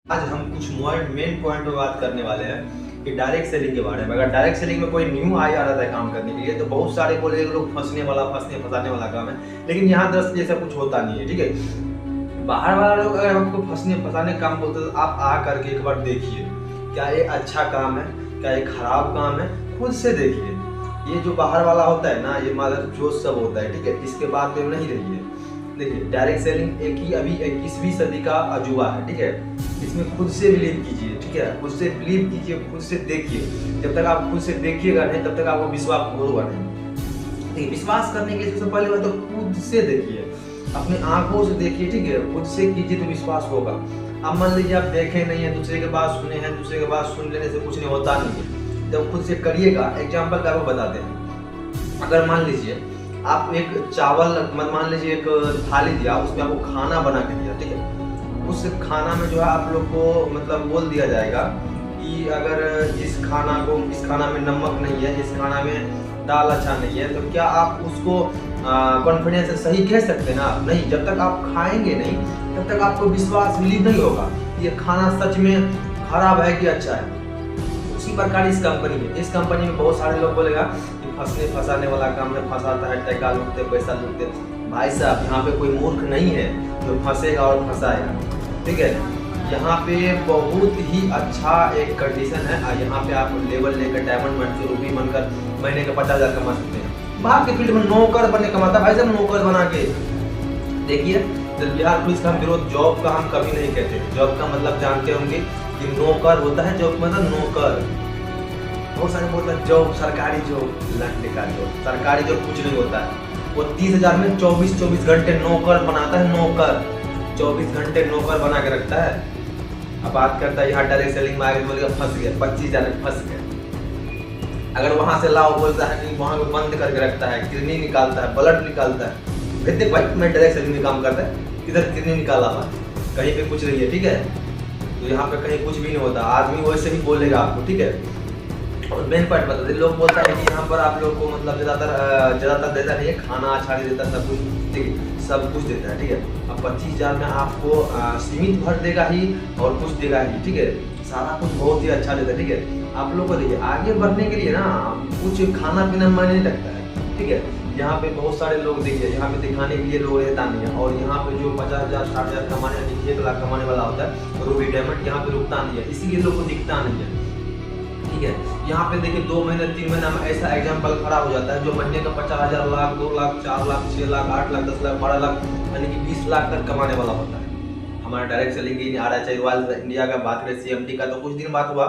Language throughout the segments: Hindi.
आज हम कुछ मेन पॉइंट पे बात करने वाले हैं कि डायरेक्ट सेलिंग के बारे में। अगर डायरेक्ट सेलिंग में कोई न्यू आ रहा है काम करने के लिए तो बहुत सारे बोले लोग फंसने फंसाने वाला काम है, लेकिन यहाँ दरअसल ऐसा कुछ होता नहीं है। ठीक है, बाहर वाला लोग अगर आपको फंसने फंसाने काम बोलते तो आप आ करके एक बार देखिए क्या ये अच्छा काम है, क्या ये खराब काम है, खुद से देखिए। ये जो बाहर वाला होता है ना, ये मादर जोश सब होता है। ठीक है, इसके बाद में नहीं रहिए। देखिए, डायरेक्ट सेलिंग अभी 21वीं सदी का अजूबा है। ठीक है, इसमें खुद से बिलीव कीजिए। ठीक है, खुद से बिलीव कीजिए, खुद से देखिए। जब तक आप खुद से देखिएगा नहीं तब तक आपको विश्वास होगा नहीं। देखिए, विश्वास करने के लिए सबसे पहले तो खुद से देखिए, अपनी आंखों से देखिए। ठीक है, खुद से कीजिए तो विश्वास होगा। अब मान लीजिए आप देखे नहीं है, दूसरे के बात सुने हैं, दूसरे के बात सुन लेने से कुछ नहीं होता नहीं है। जब खुद से करिएगा, एग्जाम्पल का आपको बताते हैं। अगर मान लीजिए आप एक चावल, मान लीजिए एक थाली दिया, उसमें आपको खाना बना के दिया। ठीक है, उस खाना में जो है आप लोग को मतलब बोल दिया जाएगा कि अगर इस खाना में नमक नहीं है, इस खाना में दाल अच्छा नहीं है, तो क्या आप उसको कॉन्फिडेंस से सही कह सकते हैं ना? नहीं। जब तक आप खाएंगे नहीं तब तक आपको विश्वास बिलीव नहीं होगा ये खाना सच में खराब है कि अच्छा है। उसी प्रकार इस कंपनी में बहुत सारे लोग बोलेगा कि फंसने फंसाने वाला काम में फंसाता है, टका लूटते, पैसा लूटते। भाई साहब, यहाँ पे कोई मूर्ख नहीं है जो फंसेगा और फंसाएगा। ठीक है, यहाँ पे बहुत ही अच्छा एक कंडीशन है। यहाँ पे आप लेवल लेकर डायमंड बनकर रूबी बनकर महीने का 50,000 कमा सकते हैं। बाहर के फील्ड में नौकर बनने कमाता भाई साहब, नौकर बना के देखिए। तो बिहार पुलिस का हम विरोध जॉब का हम कभी नहीं कहते। जॉब का मतलब जानते होंगे कि नौकर होता है। जॉब मतलब नौकर। बहुत सारे बोलते हैं जॉब, सरकारी जॉब, लंडे का जॉब। सरकारी जॉब कुछ नहीं होता है। वो 30,000 में 24 घंटे नौकर बनाता है। नौकर 24 घंटे नौकर बना के रखता है। अब बात करता है यहाँ डायरेक्ट सेलिंग में आगे बोलेगा फंस गया, 25,000 में फंस गए। अगर वहां से लाओ, बोलता है कि वहां को बंद करके रखता है, किडनी निकालता है, ब्लड निकालता है। कहते भाई मैं डायरेक्ट सेलिंग में काम करता है, इधर किडनी निकाला हुआ, कहीं पे कुछ नहीं है। ठीक है, तो यहाँ पे कहीं कुछ भी नहीं होता। आदमी वैसे ही बोलेगा आपको। ठीक है, और मेन पॉइंट बता दें, लोग बोलता है कि यहाँ पर आप लोग को मतलब ज़्यादातर देता नहीं है, खाना अच्छा नहीं देता, सब कुछ। ठीक है, सब कुछ देता है। ठीक है, अब 25,000 में आपको सीमित भर देगा ही और कुछ देगा ही। ठीक है, सारा कुछ बहुत ही अच्छा देता है। ठीक है, आप लोग को देखिए आगे बढ़ने के लिए ना कुछ खाना पीना मायने नहीं रखता है। ठीक है, यहाँ पे बहुत सारे लोग देखिए, यहाँ पे दिखाने के लिए लोग रहता नहीं है। और यहाँ पे जो 50,000 60,000 कमाने, 1 लाख कमाने वाला होता है, रूबी डायमंड, यहाँ पे रुकता नहीं है, इसीलिए लोग को दिखता नहीं है। ठीक है, यहाँ पे देखिए 2 महीने 3 महीना में ऐसा एग्जाम्पल खराब हो जाता है जो महीने का 50,000, लाख, 2 लाख, 4 लाख, 6 लाख, 8 लाख, 10 लाख, 12 लाख, यानी कि 20 लाख तक कमाने वाला होता है। हमारा डायरेक्ट सेलिंग ही आ रहा है। चाहे रॉयल इंडिया का बात करें, CMD का, तो कुछ दिन बात हुआ,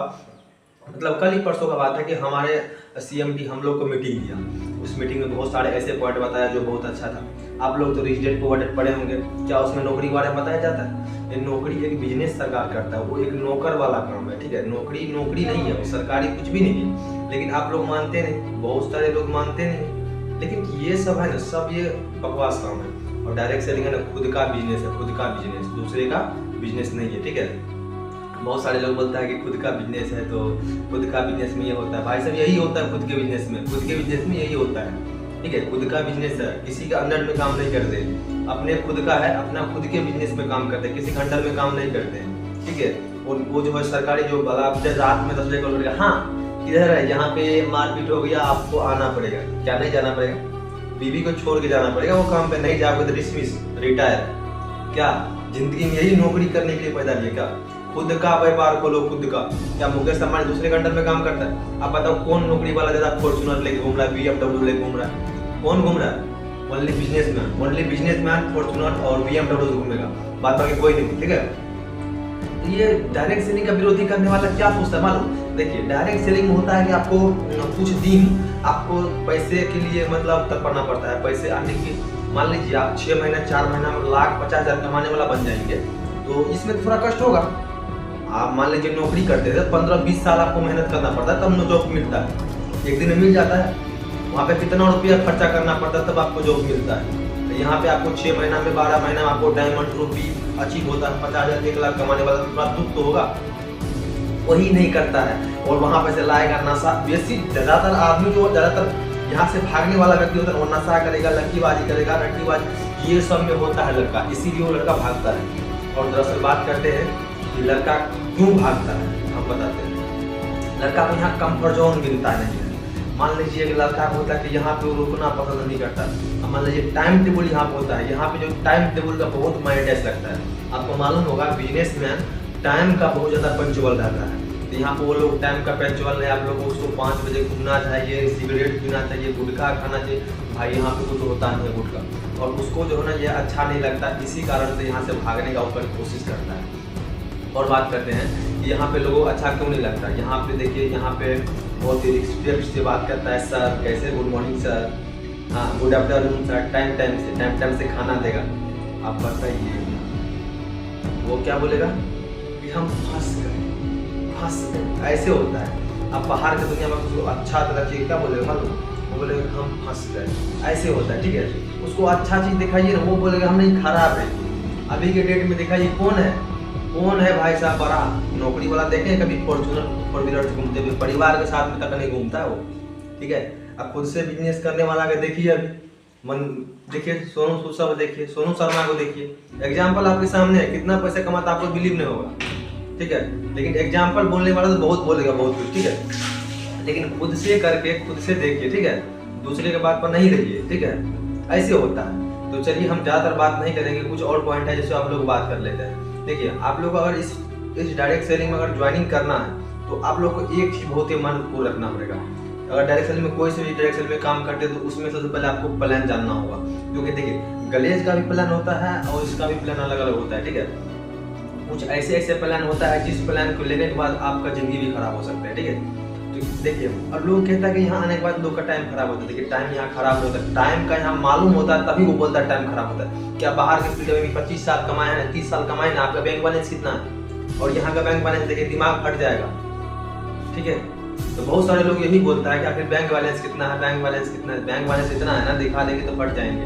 मतलब कल ही परसों का बात है कि हमारे CMD हम लोग को मीटिंग दिया। उस मीटिंग में बहुत सारे ऐसे पॉइंट बताया जो बहुत अच्छा था। आप लोग तो रिजल्ट प्रोवाइडेड पढ़े होंगे, क्या उसमें नौकरी के बारे में बताया जाता है? ये नौकरी एक बिजनेस सरकार करता है, वो एक नौकर वाला काम है। ठीक है, नौकरी नहीं है, वो सरकारी कुछ भी नहीं है। लेकिन आप लोग मानते नहीं, बहुत सारे लोग मानते नहीं। लेकिन ये सब है ना, सब ये बकवास काम है। और डायरेक्ट सेलिंग है ना, खुद का बिजनेस है, खुद का बिजनेस, दूसरे का बिजनेस नहीं है। ठीक है, बहुत सारे लोग बोलता है कि खुद का बिजनेस है तो खुद का बिजनेस में ये होता है। भाई साहब, यही होता है खुद के बिजनेस में यही होता है। ठीक है, खुद का बिजनेस है, किसी के अंडर में काम नहीं करते, अपने खुद का है, अपना खुद के बिजनेस में काम करते हैं, किसी के अंडर में काम नहीं करते हैं। ठीक है, और वो जो है सरकारी जो भला रात में 10 बजे कॉल करेगा, हाँ इधर है, यहाँ पे मारपीट हो गया, आपको आना पड़ेगा। क्या नहीं जाना पड़ेगा? बीवी को छोड़ के जाना पड़ेगा, वो काम पे नहीं जाओगे तो डिसमिस, रिटायर। क्या जिंदगी में यही नौकरी करने के लिए पैदा लिया क्या? खुद का व्यापार खोलो, खुद का। क्या मुकेश अंबानी दूसरे के अंडर में काम करता है? आप बताओ कौन नौकरी वाला ज्यादा फॉर्च्यूनर लेके घूम रहा है, BMW लेके घूम रहा है? कौन घूम रहा है? ओनली बिजनेसमैन फॉर्च्यूनर और BMW घूमेगा, बात बाकी कोई नहीं। ठीक है, ये डायरेक्ट सेलिंग का विरोधी करने वाला क्या सोचता है मालूम? देखिए, डायरेक्ट सेलिंग में होता है कि आपको कुछ दिन आपको पैसे के लिए मतलब तड़पना पड़ता है, पैसे आने की। मान लीजिए आप 6 महीना 4 महीना में 1,50,000 कमाने वाला बन जाएंगे, तो इसमें थोड़ा कष्ट होगा। आप मान लीजिए नौकरी करते थे, 15-20 साल आपको मेहनत करना पड़ता है, तब जॉब मिलता है। एक दिन में मिल जाता है, वहाँ पे कितना रुपया खर्चा करना पड़ता है तब आपको जॉब मिलता है। तो यहाँ पे आपको 6 महीना में 12 महीना में आपको डायमंड रूबी अचीव होता है। 50,000 1 लाख कमाने वाला थोड़ा दुख तो होगा, वही नहीं करता है। और वहाँ पे से लाएगा नशा। बेसिक ज़्यादातर आदमी जो यहाँ से भागने वाला व्यक्ति होता है, वो नशा करेगा, लड़कीबाजी करेगा, लड़कीबाजी, ये सब में होता है लड़का, इसीलिए वो लड़का भागता है। और दरअसल बात करते हैं कि लड़का क्यों भागता है, हम बताते हैं। लड़का को यहाँ कंफर्ट जोन मिलता नहीं है। मान लीजिए एक लड़का को होता है कि यहाँ पे वो रुकना पसंद नहीं करता। अब मान लीजिए टाइम टेबल यहाँ पे होता है, यहाँ पे जो टाइम टेबल का बहुत माइंडेस लगता है। आपको मालूम होगा बिजनेस में टाइम का बहुत ज़्यादा पंचुअल रहता है। तो यहाँ पे वो लोग टाइम का पंचुअल है। आप लोग को उसको 5 बजे घूमना चाहिए, सिगरेट पीना चाहिए, गुटखा खाना चाहिए। भाई यहाँ पे कुछ होता नहीं है गुटखा, और उसको जो है ना ये अच्छा नहीं लगता, इसी कारण से यहाँ से भागने का ऊपर कोशिश करता है। और बात करते हैं कि यहाँ पे लोगों को अच्छा क्यों नहीं लगता। यहाँ पे देखिए, यहाँ पे बहुत ही रिस्पेक्ट से बात करता है। सर कैसे, गुड मॉर्निंग सर, हाँ गुड आफ्टरनून सर, टाइम से खाना देगा। आप बताइए वो क्या बोलेगा कि हम फंस गए। ऐसे होता है। अब बाहर की दुनिया में उसको अच्छा तरह चीज क्या बोलेगा मालूम, वो बोलेगा हम फंस गए। ऐसे होता है, ठीक है। उसको अच्छा चीज दिखाइए ना, वो बोलेगा हम नहीं, खराब है। अभी के डेट में दिखाइए कौन है भाई साहब बड़ा नौकरी वाला, देखे कभी फॉर्चूनर 4 व्हीलर से घूमते हुए, परिवार के साथ में तक नहीं घूमता है वो, ठीक है। अब खुद से बिजनेस करने वाला के देखिए, अभी मन देखिए सोनू सूद को देखिए, सोनू शर्मा को देखिए, एग्जाम्पल आपके सामने है। कितना पैसा कमाता आपको बिलीव नहीं होगा, ठीक है। लेकिन एग्जाम्पल बोलने वाला तो बहुत बोलेगा, बहुत कुछ, ठीक है। लेकिन खुद से करके खुद से देखिए, ठीक है, दूसरे के बात पर नहीं रहिए, ठीक है। ऐसे होता है। तो चलिए हम ज़्यादातर बात नहीं करेंगे, कुछ और पॉइंट है जिससे आप लोग बात कर लेते हैं। देखिए आप लोग अगर इस डायरेक्ट सेलिंग में अगर ज्वाइनिंग करना है तो आप लोग को एक चीज बहुत ही मन को रखना पड़ेगा। अगर डायरेक्ट सेलिंग में कोई से भी डायरेक्ट सेलिंग में काम करते हैं तो उसमें सबसे पहले आपको प्लान जानना होगा, क्योंकि देखिए गलेज का भी प्लान होता है और इसका भी प्लान अलग अलग होता है, ठीक है। कुछ ऐसे प्लान होता है जिस प्लान को लेने के बाद आपका जिंदगी भी खराब हो सकता है, ठीक है। तो देखिए अब लोग कहता है कि यहाँ आने के बाद लोग का टाइम खराब होता है। देखिए टाइम यहाँ खराब होता है, टाइम का यहाँ मालूम होता है तभी वो बोलता है टाइम खराब होता है। क्या बाहर के फील्ड में 25 साल कमाए हैं, 30 साल कमाए ना, आपका बैंक बैलेंस कितना है, और यहाँ का बैंक बैलेंस देखिए दिमाग फट जाएगा, ठीक है। तो बहुत सारे लोग यही बोलता है कि आखिर बैंक बैलेंस कितना है, बैंक बैलेंस इतना है ना, दिखा देंगे तो फट जाएंगे,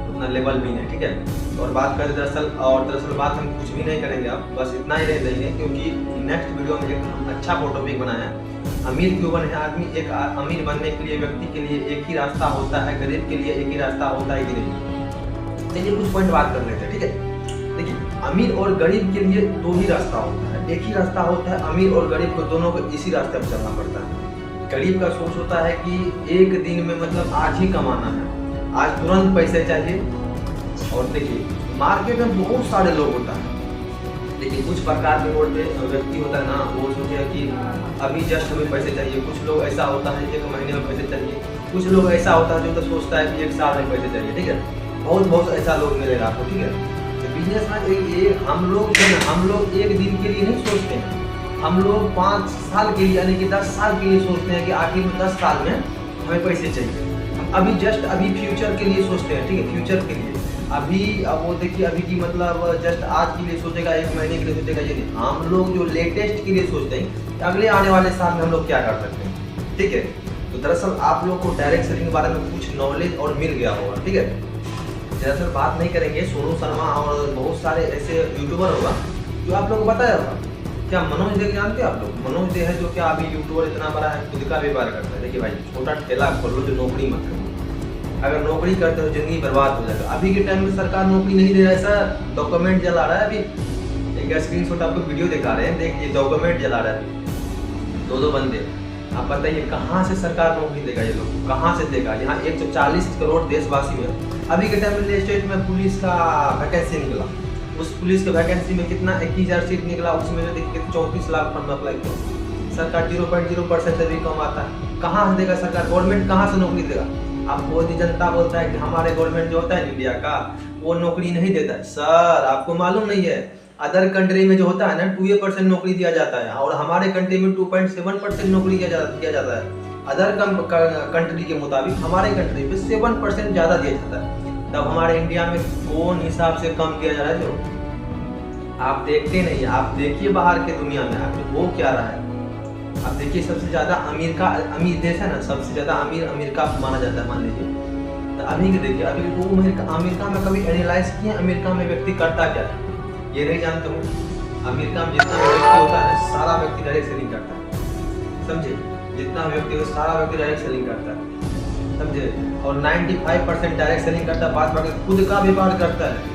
उतना लेवल भी नहीं, ठीक है। और बात करें दरअसल बात हम कुछ भी नहीं करेंगे, अब बस इतना ही रह देंगे, क्योंकि नेक्स्ट वीडियो में एक अच्छा टॉपिक बनाया है, अमीर क्यों बने हैं आदमी। एक अमीर बनने के लिए व्यक्ति के लिए एक ही रास्ता होता है, गरीब के लिए एक ही रास्ता होता है कि नहीं। चलिए कुछ पॉइंट बात कर लेते हैं, ठीक है। देखिए अमीर और गरीब के लिए 2 ही रास्ता होता है, एक ही रास्ता होता है। अमीर और गरीब को दोनों को इसी रास्ते पर चलना पड़ता है। गरीब का सोच होता है कि एक दिन में मतलब आज ही कमाना है, आज तुरंत पैसे चाहिए। और देखिए मार्केट में बहुत सारे लोग होता है, लेकिन कुछ प्रकार के व्यक्ति होता है ना, वो सोचे कि अभी जस्ट हमें पैसे चाहिए। कुछ लोग ऐसा होता है 1 महीने में पैसे चाहिए, कुछ लोग ऐसा होता है जो तो सोचता है कि 1 साल में पैसे चाहिए, ठीक है। बहुत ऐसा लोग मिलेगा आपको, ठीक है। तो बिजनेस में हम लोग एक दिन के लिए नहीं सोचते हैं, हम लोग 5 साल के लिए यानी कि 10 साल के लिए सोचते हैं कि आखिर में 10 साल में हमें पैसे चाहिए। हम अभी फ्यूचर के लिए सोचते हैं, ठीक है, फ्यूचर के लिए। अभी अब वो देखिए अभी की मतलब जस्ट आज के लिए सोचेगा, 1 महीने के लिए सोचेगा, ये नहीं। हम लोग जो लेटेस्ट के लिए सोचते हैं अगले आने वाले साल में हम लोग क्या कर सकते हैं, ठीक है। तो दरअसल आप लोग को डायरेक्ट सेलिंग के बारे में कुछ नॉलेज और मिल गया होगा, ठीक है। दरअसल बात नहीं करेंगे, सोनू शर्मा और बहुत सारे ऐसे यूट्यूबर होगा जो आप लोग को बताया होगा। क्या मनोज दे जानते हैं आप लोग? मनोज दे है जो क्या अभी यूट्यूबर इतना बड़ा है, खुद का व्यापार करता है। देखिए भाई छोटा ठेला खोलो, जो नौकरी मत करो। अगर नौकरी करते हो जिंदगी बर्बाद हो जाएगा। अभी के टाइम में सरकार नौकरी नहीं दे रहा है, ऐसा डॉक्यूमेंट जला रहा है। अभी एक स्क्रीनशॉट आपको वीडियो दिखा रहे हैं, देखिए डॉक्यूमेंट जला रहा है 2 बंदे। आप बताइए कहाँ से सरकार नौकरी देगा, ये लोग कहाँ से देगा? यहाँ 140 करोड़ देशवासी में अभी के टाइम में स्टेट में पुलिस का वैकेंसी निकला, उस पुलिस के वैकेंसी में कितना 21,000 सीट निकला, उसमें देखिए 34 लाख फॉर्म अप्लाई किया। सरकार 0.0% से भी कम आता है। कहाँ से देगा सरकार? गवर्नमेंट कहाँ से नौकरी देगा? आपको जनता बोलता है कि हमारे गवर्नमेंट जो होता है इंडिया का, वो नौकरी नहीं देता है। सर आपको मालूम नहीं है, अदर कंट्री में जो होता है ना 2% नौकरी दिया जाता है, और हमारे कंट्री में 2.7% नौकरी दिया जाता है। अदर कंट्री के मुताबिक हमारे कंट्री में 7% ज़्यादा दिया जाता है। तब हमारे इंडिया में कौन हिसाब से कम किया जा रहा है? जो आप देखते नहीं, आप देखिए बाहर के दुनिया में आप वो क्या रहा है। आप देखिए सबसे ज़्यादा अमीर देश है ना, सबसे ज़्यादा अमेरिका माना जाता है, मान लीजिए। तो अभी के देखिए, अभी वो अमेरिका में कभी एनालाइज किए अमेरिका में व्यक्ति करता क्या है, ये नहीं जानते हो। अमेरिका में जितना भी व्यक्ति होता है सारा व्यक्ति डायरेक्ट सेलिंग करता है, समझे। जितना व्यक्ति हो सारा व्यक्ति डायरेक्ट सेलिंग करता है, समझे। और 95% डायरेक्ट सेलिंग करता है, बात बाकी खुद का व्यापार करता है।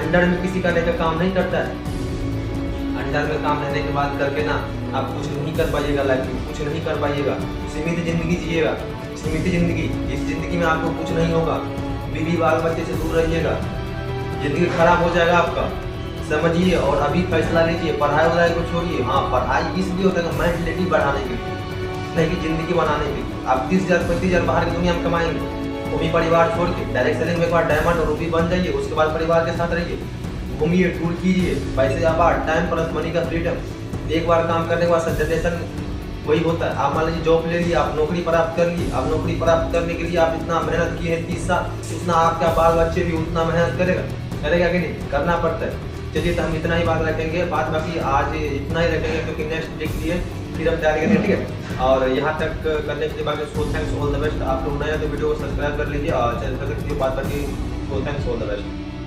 अंडर में किसी का लेकर काम नहीं करता है। झंझट में काम रहने के बाद करके ना आप कुछ नहीं कर पाइएगा, लाइफ में कुछ नहीं कर पाइएगा। सीमित ज़िंदगी जिएगा, सीमित ज़िंदगी, इस ज़िंदगी में आपको कुछ नहीं होगा। बीवी बाल बच्चे से दूर रहिएगा, ज़िंदगी खराब हो जाएगा आपका, समझिए। और अभी फैसला लीजिए, पढ़ाई वढ़ाई को छोड़िए। हाँ, पढ़ाई इसलिए होता है मेंटलिटी बढ़ाने के लिए, नहीं कि ज़िंदगी बनाने के लिए। आप 30,000 35,000 बाहर की दुनिया में कमाएंगे, वो भी परिवार छोड़ के। डायरेक्ट सेलिंग में एक बार डायमंड और रूबी बन जाइए, उसके बाद परिवार के साथ रहिए, घूमिए, टूर कीजिए, पैसे आबाद, टाइम प्लस मनी का फ्रीडम। एक बार काम करने के बाद जनरेशन वही होता है। आप मान लीजिए जॉब ले लिया, आप नौकरी प्राप्त कर ली, आप नौकरी प्राप्त करने के लिए आप इतना मेहनत किए हैं 30 साल, उतना आपका बाल बच्चे भी उतना मेहनत करेगा कि नहीं? करना पड़ता है। चलिए, तो हम इतना ही बात रखेंगे, बात बाकी आज इतना ही रखेंगे, क्योंकि नेक्स्ट डे के लिए फिर हम तैयारी करेंगे, ठीक है। और यहाँ तक करने के बाद so thanks, all the best. आप लोग नए तो वीडियो को सब्सक्राइब कर लीजिए और चैनल पर बात बाकी। So thanks, all the best.